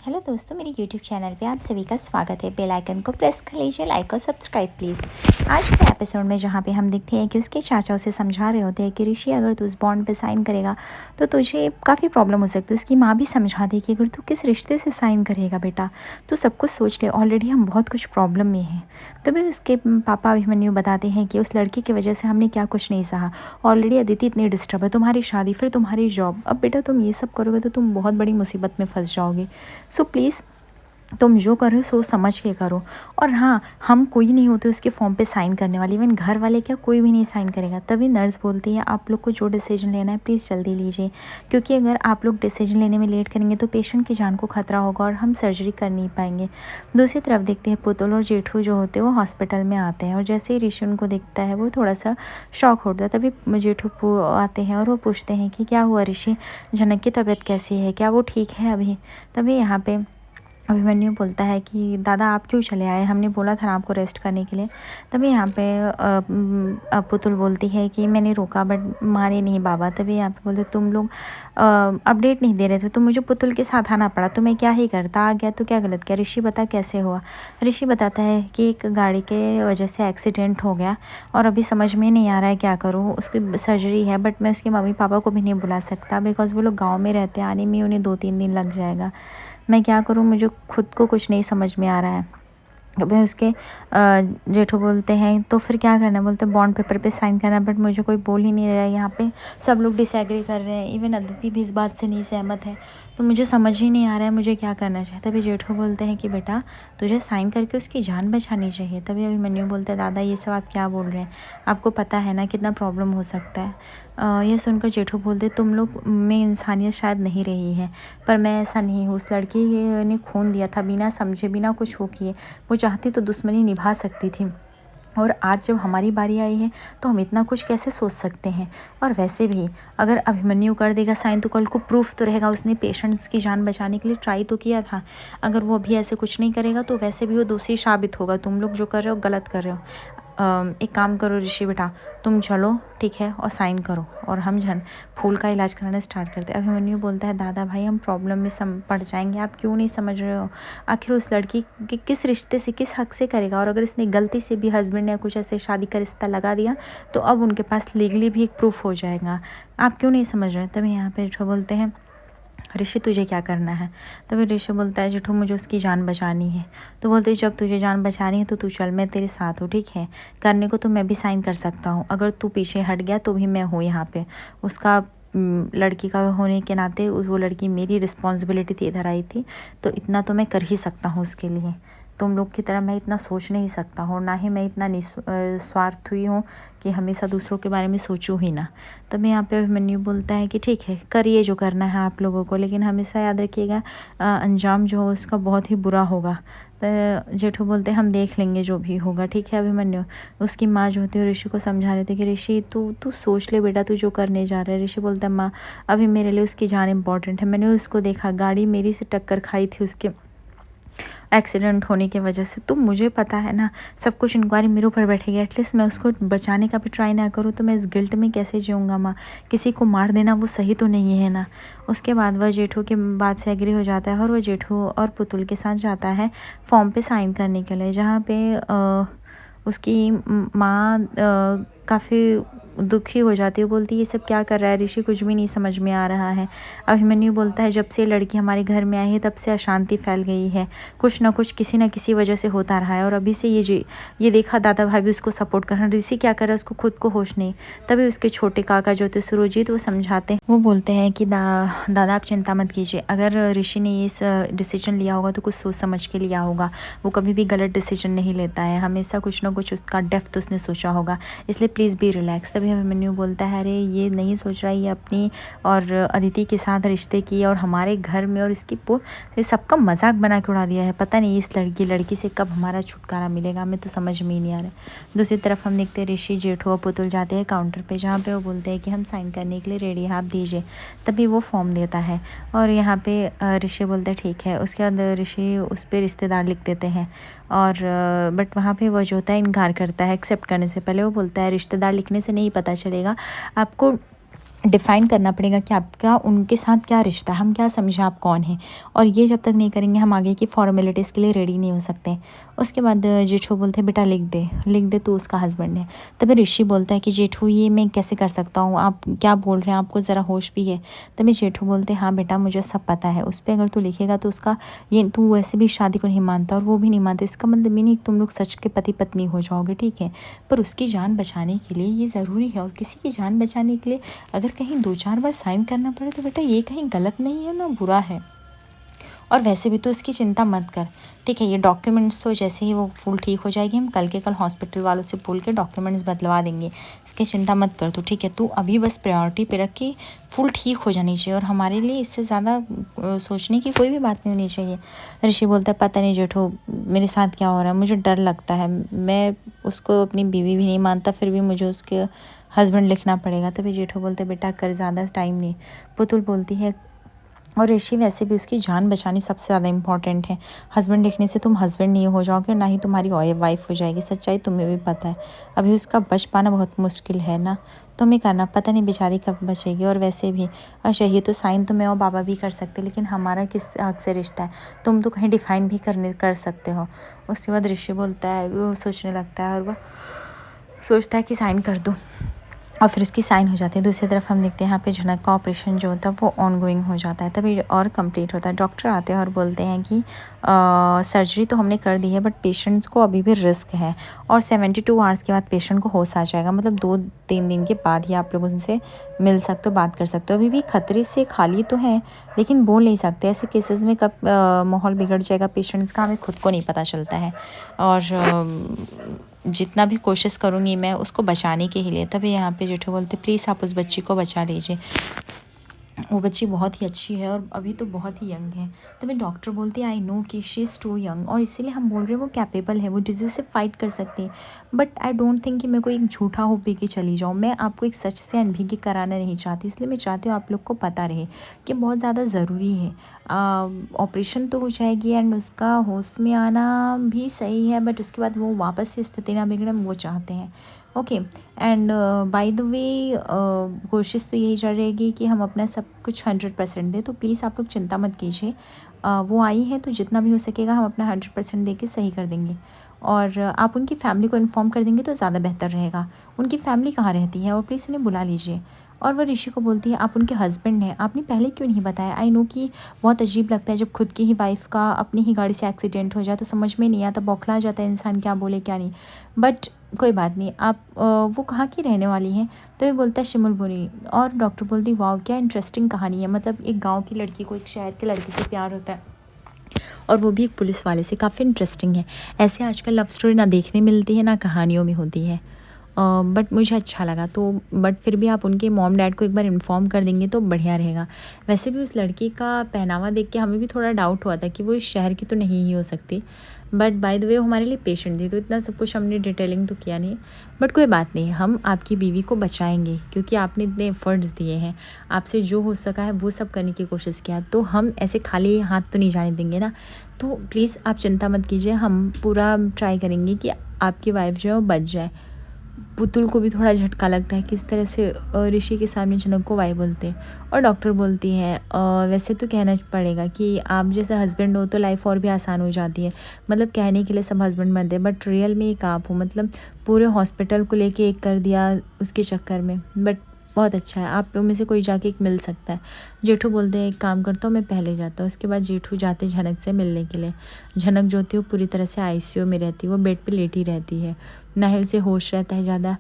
Hello दोस्तों, मेरे YouTube channel पे आप सभी का स्वागत है। बेल आइकन को प्रेस कर लीजिए, लाइक और सब्सक्राइब प्लीज़। आज के एपिसोड में जहाँ पे हम देखते हैं कि उसके चाचा उसे समझा रहे होते हैं कि ऋषि, अगर तू उस बॉन्ड पे साइन करेगा तो तुझे काफ़ी प्रॉब्लम हो सकती है। उसकी माँ भी समझा दी कि अगर तू किस रिश्ते से साइन करेगा बेटा, तो सब कुछ सोच ले, ऑलरेडी हम बहुत कुछ प्रॉब्लम में हैं। तभी उसके पापा अभिमन्यु बताते हैं कि उस लड़की की वजह से हमने क्या कुछ नहीं सहा। ऑलरेडी अदिति इतनी डिस्टर्ब है, तुम्हारी शादी, फिर तुम्हारी जॉब, अब बेटा तुम ये सब करोगे तो तुम बहुत बड़ी मुसीबत में फंस जाओगे। सो प्लीज़ तुम जो करो सोच समझ के करो। और हाँ, हम कोई नहीं होते उसके फॉर्म पे साइन करने वाले, इवन घर वाले क्या, कोई भी नहीं साइन करेगा। तभी नर्स बोलती है आप लोग को जो डिसीजन लेना है प्लीज़ जल्दी लीजिए, क्योंकि अगर आप लोग डिसीजन लेने में लेट करेंगे तो पेशेंट की जान को खतरा होगा और हम सर्जरी कर नहीं पाएंगे। दूसरी तरफ देखते हैं पुतुल और जेठू जो होते हैं वो हॉस्पिटल में आते हैं, और जैसे ही ऋषि उनको देखता है वो थोड़ा सा शॉक होता है। तभी जेठू आते हैं और वो पूछते हैं कि क्या हुआ ऋषि, जनक की तबीयत कैसी है, क्या वो ठीक है अभी। तभी यहाँ पे अभिमन्यु बोलता है कि दादा आप क्यों चले आए, हमने बोला था ना आपको रेस्ट करने के लिए। तभी यहाँ पे पुतुल बोलती है कि मैंने रोका बट माने नहीं बाबा। तभी यहाँ पे बोलते तुम लोग अपडेट नहीं दे रहे थे तो मुझे पुतुल के साथ आना पड़ा, तो मैं क्या ही करता, आ गया तो क्या गलत किया। ऋषि बता कैसे हुआ। ऋषि बताता है कि एक गाड़ी के वजह से एक्सीडेंट हो गया और अभी समझ में नहीं आ रहा है क्या करूँ। उसकी सर्जरी है बट मैं उसके मम्मी पापा को भी नहीं बुला सकता बिकॉज़ वो लोग गाँव में रहते हैं, आने में उन्हें 2-3 दिन लग जाएगा। मैं क्या करूँ, मुझे खुद को कुछ नहीं समझ में आ रहा है। वह उसके जेठू बोलते हैं तो फिर क्या करना है, बोलते बॉन्ड पेपर पे साइन करना है, बट मुझे कोई बोल ही नहीं रहा है। यहाँ पे सब लोग डिसएग्री कर रहे हैं, इवन अदिति भी इस बात से नहीं सहमत है, तो मुझे समझ ही नहीं आ रहा है मुझे क्या करना चाहिए। तभी जेठू बोलते हैं कि बेटा तुझे साइन करके उसकी जान बचानी चाहिए। तभी अभिमन्यु बोलता है दादा ये सब आप क्या बोल रहे हैं, आपको पता है ना कितना प्रॉब्लम हो सकता है। यह सुनकर जेठू बोलते तुम लोग में इंसानियत शायद नहीं रही है, पर मैं ऐसा नहीं हूँ। उस लड़की ने खून दिया था बिना समझे, बिना कुछ हो किए। वो चाहती तो दुश्मनी निभा सकती थी, और आज जब हमारी बारी आई है तो हम इतना कुछ कैसे सोच सकते हैं। और वैसे भी अगर अभिमन्यु कर देगा साइन तो कल को प्रूफ तो रहेगा उसने पेशेंट्स की जान बचाने के लिए ट्राई तो किया था। अगर वो अभी ऐसे कुछ नहीं करेगा तो वैसे भी वो दोषी साबित होगा। तुम लोग जो कर रहे हो गलत कर रहे हो। एक काम करो ऋषि बेटा, तुम चलो ठीक है और साइन करो, और हम फूल का इलाज कराना स्टार्ट करते हैं। अभिमन्यु बोलता है दादा भाई हम प्रॉब्लम में पड़ जाएंगे, आप क्यों नहीं समझ रहे हो। आखिर उस लड़की के किस रिश्ते से, किस हक से करेगा, और अगर इसने गलती से भी हस्बैंड ने कुछ ऐसे शादी का रिश्ता लगा दिया तो अब उनके पास लीगली भी एक प्रूफ हो जाएगा। आप क्यों नहीं समझ रहे। तभी यहाँ पे जो बोलते हैं ऋषि तुझे क्या करना है। तभी ऋषि बोलता है जेठू मुझे उसकी जान बचानी है। तो बोलते हैं जब तुझे जान बचानी है तो तू चल, मैं तेरे साथ हूँ, ठीक है। करने को तो मैं भी साइन कर सकता हूँ, अगर तू पीछे हट गया तो भी मैं हूँ यहाँ पे। उसका लड़की का होने के नाते वो लड़की मेरी रिस्पॉन्सिबिलिटी थी, इधर आई थी, तो इतना तो मैं कर ही सकता हूँ उसके लिए। तुम लोग की तरह मैं इतना सोच नहीं सकता हूँ, ना ही मैं इतना स्वार्थी हूँ कि हमेशा दूसरों के बारे में सोचूं ही ना। तब यहाँ पे अभिमन्यु बोलता है कि ठीक है करिए जो करना है आप लोगों को, लेकिन हमेशा याद रखिएगा अंजाम जो हो उसका बहुत ही बुरा होगा। तो जेठू बोलते हैं हम देख लेंगे जो भी होगा, ठीक है अभिमन्यु। उसकी माँ जो होती है ऋषि को समझा रहे थे कि ऋषि तू तू सोच ले बेटा, तू जो करने जा रहा है। ऋषि बोलता है माँ अभी मेरे लिए उसकी जान इंपॉर्टेंट है, मैंने उसको देखा, गाड़ी मेरी से टक्कर खाई थी उसके एक्सीडेंट होने की वजह से, तो मुझे पता है ना सब कुछ इंक्वायरी मेरे ऊपर बैठेगी। एटलीस्ट मैं उसको बचाने का भी ट्राई ना करूँ तो मैं इस गिल्ट में कैसे जीऊँगा माँ। किसी को मार देना वो सही तो नहीं है ना। उसके बाद वह जेठू की बात से एग्री हो जाता है और वो जेठू और पुतुल के साथ जाता है फॉर्म पे साइन करने के लिए, जहाँ पे उसकी माँ काफ़ी दुखी हो जाती है। बोलती है ये सब क्या कर रहा है ऋषि, कुछ भी नहीं समझ में आ रहा है। अभिमन्यु बोलता है जब से लड़की हमारे घर में आई है तब से अशांति फैल गई है, कुछ ना कुछ किसी न किसी वजह से होता रहा है, और अभी से ये देखा दादा भाई भी उसको सपोर्ट कर रहे हैं। ऋषि क्या कर रहा है उसको खुद को होश नहीं। तभी उसके छोटे काका जो थे सुरजीत वो समझाते हैं, वो बोलते हैं कि दादा आप चिंता मत कीजिए, अगर ऋषि ने इस डिसीजन लिया होगा तो कुछ सोच समझ के लिया होगा। वो कभी भी गलत डिसीजन नहीं लेता है, हमेशा कुछ ना कुछ उसका डेप्थ उसने सोचा होगा, इसलिए प्लीज़ बी रिलैक्स। तभी अभिमन्यु बोलता है अरे ये नहीं सोच रहा है, ये अपनी और अदिति के साथ रिश्ते की और हमारे घर में और इसकी सबका मजाक बना के उड़ा दिया है। पता नहीं इस लड़की से कब हमारा छुटकारा मिलेगा, हमें तो समझ में ही नहीं आ रहा है। दूसरी तरफ हम देखते हैं ऋषि जेठू और पुतुल जाते हैं काउंटर पे, जहाँ पे वो बोलते हैं कि हम साइन करने के लिए रेडी हैं, आप दीजिए। तभी वो फॉर्म देता है और यहाँ पे ऋषि बोलते हैं ठीक है। उसके बाद ऋषि उस पर रिश्तेदार लिख देते हैं, और बट वहाँ पे वो जो होता है इनकार करता है एक्सेप्ट करने से पहले। वो बोलता है रिश्तेदार लिखने से नहीं पता चलेगा, आपको डिफ़ाइन करना पड़ेगा कि आपका उनके साथ क्या रिश्ता है, हम क्या समझें आप कौन हैं। और ये जब तक नहीं करेंगे हम आगे की फॉर्मेलिटीज़ के लिए रेडी नहीं हो सकते। उसके बाद जेठू बोलते हैं बेटा लिख दे तू उसका हस्बैंड है। तभी ऋषि बोलता है कि जेठू ये मैं कैसे कर सकता हूँ, आप क्या बोल रहे हैं, आपको ज़रा होश भी है। तभी जेठू बोलते हैं हाँ बेटा मुझे सब पता है, उस पर अगर तू लिखेगा तो उसका ये तू वैसे भी शादी को नहीं मानता और वो भी नहीं मानते, इसका मतलब ये नहीं तुम लोग सच के पति पत्नी हो जाओगे, ठीक है। पर उसकी जान बचाने के लिए ये ज़रूरी है, और किसी की जान बचाने के लिए अगर कहीं 2-4 बार साइन करना पड़े तो बेटा ये कहीं गलत नहीं है ना बुरा है। और वैसे भी तो इसकी चिंता मत कर, ठीक है। ये डॉक्यूमेंट्स तो जैसे ही वो फुल ठीक हो जाएगी हम कल के कल हॉस्पिटल वालों से बोल के डॉक्यूमेंट्स बदलवा देंगे, इसकी चिंता मत कर तू, ठीक है। तू अभी बस प्रायोरिटी पे रख के फुल ठीक हो जानी चाहिए, और हमारे लिए इससे ज़्यादा सोचने की कोई भी बात नहीं होनी चाहिए। ऋषि बोलता है पता नहीं जेठो मेरे साथ क्या हो रहा है, मुझे डर लगता है, मैं उसको अपनी बीवी भी नहीं मानता, फिर भी मुझे उसके हस्बैंड लिखना पड़ेगा। तभी जेठो बोलते बेटा कर, ज़्यादा टाइम नहीं। पुतुल बोलती है और ऋषि वैसे भी उसकी जान बचानी सबसे ज़्यादा इम्पॉर्टेंट है, हस्बैंड लिखने से तुम हस्बैंड नहीं हो जाओगे और ना ही तुम्हारी वाइफ हो जाएगी, सच्चाई तुम्हें भी पता है। अभी उसका बच पाना बहुत मुश्किल है ना, तुम्हें करना, पता नहीं बेचारी कब बचेगी। और वैसे भी अच्छा ये तो साइन तो मैं और बाबा भी कर सकते, लेकिन हमारा किस हक से रिश्ता है, तुम तो कहीं डिफाइन भी कर सकते हो। उसके बाद ऋषि बोलता है, वो सोचने लगता है और वह सोचता है कि साइन कर दूँ, और फिर उसकी साइन हो जाती है। दूसरी तरफ हम देखते हैं यहाँ पे झनक का ऑपरेशन जो होता है वो ऑनगोइंग हो जाता है, तभी और कंप्लीट होता है। डॉक्टर आते हैं और बोलते हैं कि सर्जरी तो हमने कर दी है बट पेशेंट्स को अभी भी रिस्क है, और 72 आवर्स के बाद पेशेंट को होश आ जाएगा, मतलब 2-3 दिन के बाद ही आप लोग उनसे मिल सकते हो, बात कर सकते हो। अभी भी खतरे से खाली तो है लेकिन बोल नहीं सकते, ऐसे केसेस में कब माहौल बिगड़ जाएगा पेशेंट्स का हमें खुद को नहीं पता चलता है। और जितना भी कोशिश करूँगी मैं उसको बचाने के ही लिए। तभी यहाँ पे जेठू बोलते प्लीज़ आप उस बच्ची को बचा लीजिए, वो बच्ची बहुत ही अच्छी है और अभी तो बहुत ही यंग है। तभी डॉक्टर बोलती है आई नो कि शी इज़ टू यंग, और इसीलिए हम बोल रहे हैं वो कैपेबल है, वो डिजीज़ से फाइट कर सकती है। बट आई डोंट थिंक कि मैं कोई एक झूठा होप दे के चली जाऊँ, मैं आपको एक सच से अनभिज्ञ कराना नहीं चाहती, इसलिए मैं चाहती हूँ आप लोग को पता रहे कि बहुत ज़्यादा ज़रूरी है। ऑपरेशन तो हो जाएगी एंड उसका होश में आना भी सही है, बट उसके बाद वो वापस से स्थिति ना बिगड़े, वो चाहते हैं। Okay, and by the way कोशिश तो यही चल रहेगी कि हम अपना सब कुछ 100% दें, तो प्लीज़ आप लोग चिंता मत कीजिए। वो आई है तो जितना भी हो सकेगा हम अपना 100% दे के सही कर देंगे, और आप उनकी फैमिली को इन्फॉर्म कर देंगे तो ज़्यादा बेहतर रहेगा। उनकी फैमिली कहाँ रहती है, और प्लीज़ उन्हें बुला लीजिए। और वह ऋषि को बोलती है आप उनके हस्बैंड हैं, आपने पहले क्यों नहीं बताया। आई नो कि बहुत अजीब लगता है जब खुद की ही वाइफ का अपनी ही गाड़ी से एक्सीडेंट हो जाए तो समझ में नहीं आता, बौखला जाता है इंसान क्या बोले क्या नहीं। बट कोई बात नहीं, आप वो कहाँ की रहने वाली हैं। तो ये बोलता है शिमुलपुरी, और डॉक्टर बोलती वाह क्या इंटरेस्टिंग कहानी है, मतलब एक गांव की लड़की को एक शहर के लड़के से प्यार होता है और वो भी एक पुलिस वाले से, काफ़ी इंटरेस्टिंग है। ऐसे आजकल लव स्टोरी ना देखने मिलती है ना कहानियों में होती है। बट मुझे अच्छा लगा तो, बट फिर भी आप उनके मॉम डैड को एक बार इन्फॉर्म कर देंगे तो बढ़िया रहेगा। वैसे भी उस लड़की का पहनावा देख के हमें भी थोड़ा डाउट हुआ था कि वो इस शहर की तो नहीं ही हो सकती, बट बाय द वे वो हमारे लिए पेशेंट थी, तो इतना सब कुछ हमने डिटेलिंग तो किया नहीं। बट कोई बात नहीं, हम आपकी बीवी को बचाएंगे क्योंकि आपने इतने एफर्ट्स दिए हैं, आपसे जो हो सका है वो सब करने की कोशिश किया, तो हम ऐसे खाली हाथ तो नहीं जाने देंगे ना। तो प्लीज़ आप चिंता मत कीजिए, हम पूरा ट्राई करेंगे कि आपकी वाइफ जो है वो बच जाए। पुतुल को भी थोड़ा झटका लगता है किस तरह से ऋषि के सामने जनक को वाई बोलते हैं, और डॉक्टर बोलती है वैसे तो कहना पड़ेगा कि आप जैसे हस्बैंड हो तो लाइफ और भी आसान हो जाती है, मतलब कहने के लिए सब हस्बैंड बनते हैं बट रियल में एक आप हो, मतलब पूरे हॉस्पिटल को लेके एक कर दिया उसके चक्कर में। बट बहुत अच्छा है, आप लोग में से कोई जाके एक मिल सकता है। जेठू बोलते हैं एक काम करता हूँ मैं पहले जाता हूँ। उसके बाद जेठू जाते झनक से मिलने के लिए। झनक जो होती है वो पूरी तरह से आईसीयू में रहती है, वो बेड पे लेटी रहती है, ना ही उसे होश रहता है ज़्यादा,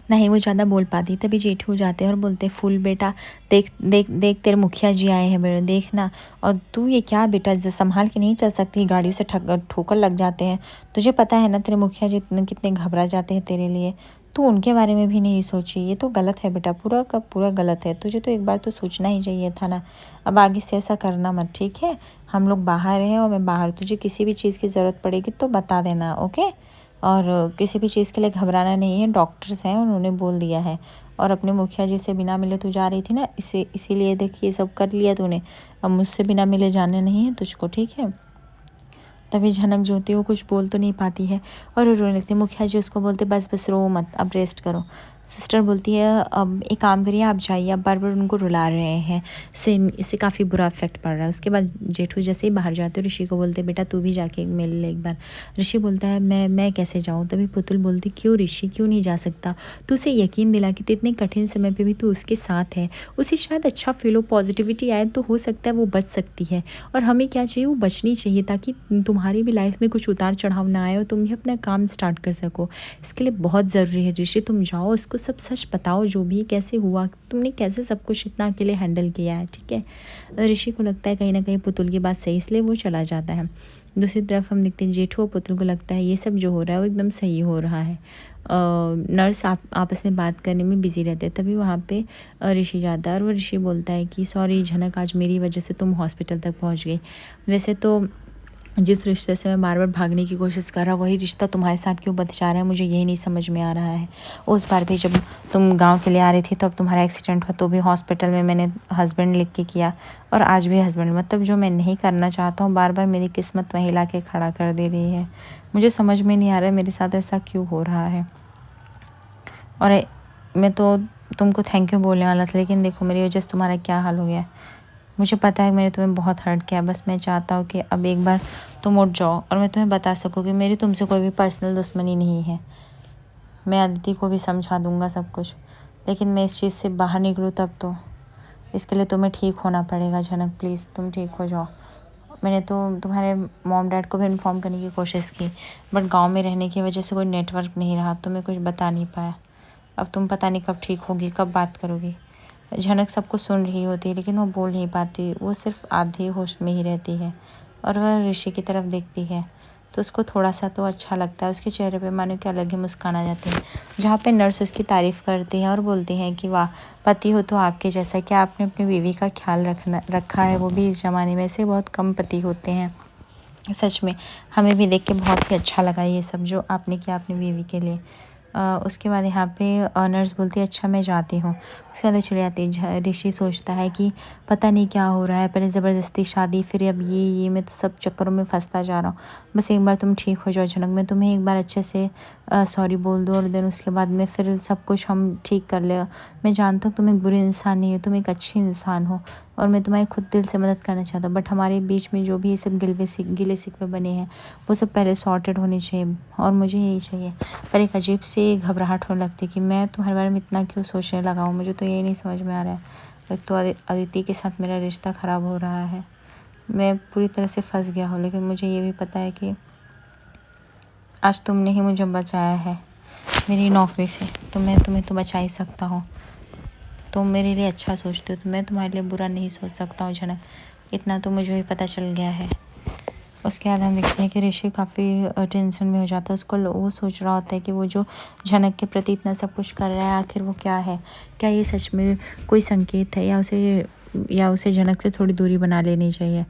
ना ही वो ज़्यादा बोल पाती। तभी जेठू जाते हैं और बोलते हैं फूल बेटा देख देख देख तेरे मुखिया जी आए हैं बेटा, देखना। और तू ये क्या बेटा संभाल के नहीं चल सकती, गाड़ियों से ठोकर लग जाते हैं, तुझे पता है ना तेरे मुखिया जी कितने घबरा जाते हैं तेरे लिए, तू उनके बारे में भी नहीं सोची, ये तो गलत है बेटा, पूरा का पूरा गलत है, तुझे तो एक बार तो सोचना ही चाहिए था ना। अब आगे से ऐसा करना मत, ठीक है। हम लोग बाहर हैं और मैं बाहर, तुझे किसी भी चीज़ की ज़रूरत पड़ेगी तो बता देना, ओके। और किसी भी चीज़ के लिए घबराना नहीं है, डॉक्टर्स हैं उन्होंने बोल दिया है। और अपने मुखिया जी से बिना मिले तू जा रही थी ना, इसीलिए देखिए सब कर लिया तूने, अब मुझसे बिना मिले जाने नहीं है तुझको, ठीक है। तभी झनक जो होती है वो कुछ बोल तो नहीं पाती है और वो रोने लगती है। मुखिया जी उसको बोलते बस बस रो मत, अब रेस्ट करो। सिस्टर बोलती है अब एक काम करिए आप जाइए, आप बार बार उनको रुला रहे हैं, इससे काफ़ी बुरा इफेक्ट पड़ रहा है। उसके बाद जेठू जैसे ही बाहर जाते ऋषि को बोलते बेटा तू भी जाके मिल ले एक बार। ऋषि बोलता है मैं कैसे जाऊँ। तभी पुतुल बोलती क्यों ऋषि क्यों नहीं जा सकता, तू उसे यकीन दिला कि इतने कठिन समय पे भी तू उसके साथ है, उसे शायद अच्छा फील हो, पॉजिटिविटी आए तो हो सकता है वो बच सकती है। और हमें क्या चाहिए, वो बचनी चाहिए ताकि तुम्हारी भी लाइफ में कुछ उतार चढ़ाव ना आए और तुम भी अपना काम स्टार्ट कर सको। इसके लिए बहुत ज़रूरी है ऋषि तुम जाओ, उसको सब सच बताओ जो भी कैसे हुआ, तुमने कैसे सब कुछ इतना अकेले हैंडल किया है, ठीक है। ऋषि को लगता है कहीं ना कहीं पुतुल की बात सही, इसलिए वो चला जाता है। दूसरी तरफ हम देखते हैं जेठू और पुतुल को लगता है ये सब जो हो रहा है वो एकदम सही हो रहा है। नर्स आपस में बात करने में बिजी रहते हैं। तभी वहाँ पे ऋषि जाता है और वो ऋषि बोलता है कि सॉरी झनक, आज मेरी वजह से तुम हॉस्पिटल तक पहुँच गई। वैसे तो जिस रिश्ते से मैं बार बार भागने की कोशिश कर रहा वही रिश्ता तुम्हारे साथ क्यों बच जा रहा है, मुझे यही नहीं समझ में आ रहा है। उस बार भी जब तुम गांव के लिए आ रही थी तो अब तुम्हारा एक्सीडेंट हुआ तो भी हॉस्पिटल में मैंने हस्बैंड लिख के किया, और आज भी हस्बैंड, मतलब जो मैं नहीं करना चाहता हूँ बार बार मेरी किस्मत वहीं ला के खड़ा कर दे रही है। मुझे समझ में नहीं आ रहा है मेरे साथ ऐसा क्यों हो रहा है। और मैं तो तुमको थैंक यू बोलने वाला था, लेकिन देखो मेरी वजह से तुम्हारा क्या हाल हो गया। मुझे पता है मैंने तुम्हें बहुत हर्ट किया, बस मैं चाहता हूँ कि अब एक बार तुम उठ जाओ और मैं तुम्हें बता सकूँ कि मेरी तुमसे कोई भी पर्सनल दुश्मनी नहीं है। मैं अदिति को भी समझा दूँगा सब कुछ, लेकिन मैं इस चीज़ से बाहर निकलूँ तब तो। इसके लिए तुम्हें ठीक होना पड़ेगा झनक, प्लीज़ तुम ठीक हो जाओ। मैंने तो तुम्हारे मॉम डैड को भी इन्फॉर्म करने की कोशिश की, बट गांव में रहने की वजह से कोई नेटवर्क नहीं रहा तो मैं कुछ बता नहीं पाया। अब तुम पता नहीं कब ठीक होगी, कब बात करोगी। झनक सबको सुन रही होती है लेकिन वो बोल नहीं पाती, वो सिर्फ आधे होश में ही रहती है और वह ऋषि की तरफ देखती है तो उसको थोड़ा सा तो अच्छा लगता है। उसके चेहरे पे मानो कि अलग ही मुस्कान आ जाती है। जहाँ पे नर्स उसकी तारीफ़ करती हैं और बोलती हैं कि वाह पति हो तो आपके जैसा, क्या आपने अपनी बीवी का ख्याल रखा है, वो भी इस ज़माने में से बहुत कम पति होते हैं। सच में हमें भी देख के बहुत ही अच्छा लगा ये सब जो आपने किया अपनी बीवी के लिए। उसके बाद यहाँ पे नर्स बोलती है अच्छा मैं जाती हूँ। उसके बाद वो चली जाती है। ऋषि सोचता है कि पता नहीं क्या हो रहा है, पहले ज़बरदस्ती शादी, फिर अब ये मैं तो सब चक्करों में फंसता जा रहा हूँ। बस एक बार तुम ठीक हो जाओ झनक, मैं तुम्हें एक बार अच्छे से सॉरी बोल दूँ और देन उसके बाद में फिर सब कुछ हम ठीक कर ले। मैं जानता हूँ तुम एक बुरी इंसान नहीं हो, तुम एक अच्छी इंसान हो और मैं तुम्हारी खुद दिल से मदद करना चाहता हूँ, बट हमारे बीच में जो भी ये सब गिले शिकवे बने हैं वो सब पहले सॉर्टेड होने चाहिए और मुझे यही चाहिए। पर एक अजीब सी घबराहट होने लगती है कि मैं तुम्हारे बारे में इतना क्यों सोचने लगा हूँ, मुझे तो यही नहीं समझ में आ रहा है। एक तो अदिति के साथ मेरा रिश्ता ख़राब हो रहा है, मैं पूरी तरह से फंस गया हूँ, लेकिन मुझे ये भी पता है कि आज तुमने ही मुझे बचाया है मेरी नौकरी से, तो मैं तुम्हें तो बचा ही सकता हूँ। तुम मेरे लिए अच्छा सोचते हो तो मैं तुम्हारे लिए बुरा नहीं सोच सकता हूँ झनक, इतना तो मुझे भी पता चल गया है। उसके बाद हम देखते हैं कि ऋषि काफ़ी टेंशन में हो जाता है। उसको वो सोच रहा होता है कि वो जो झनक के प्रति इतना सब कुछ कर रहा है आखिर वो क्या है, क्या ये सच में कोई संकेत है या उसे झनक से थोड़ी दूरी बना लेनी चाहिए।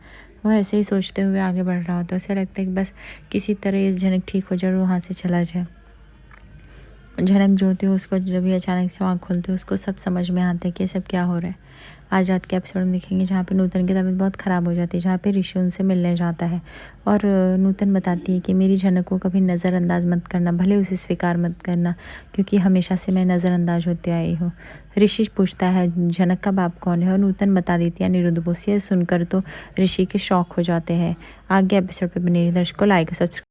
वो ऐसे ही सोचते हुए आगे बढ़ रहा होता है। उसे लगता है कि बस किसी तरह इस झनक ठीक हो जाए और वहाँ से चला जाए। झनक जो होती है उसको जब भी अचानक से आँख खोलती है उसको सब समझ में आता है कि ये सब क्या हो रहा है। आज रात के एपिसोड में देखेंगे जहाँ पे नूतन की तबीयत बहुत ख़राब हो जाती है, जहाँ पे ऋषि उनसे मिलने जाता है और नूतन बताती है कि मेरी झनक को कभी नज़रअंदाज मत करना, भले उसे स्वीकार मत करना क्योंकि हमेशा से मैं नज़रअंदाज होते आई हूँ। ऋषि पूछता है झनक का बाप कौन है और नूतन बता देती है अनिरुद्ध बोस। ये सुनकर तो ऋषि के शौक हो जाते हैं। आगे एपिसोड पर बने दर्शकों लाइक और सब्सक्राइब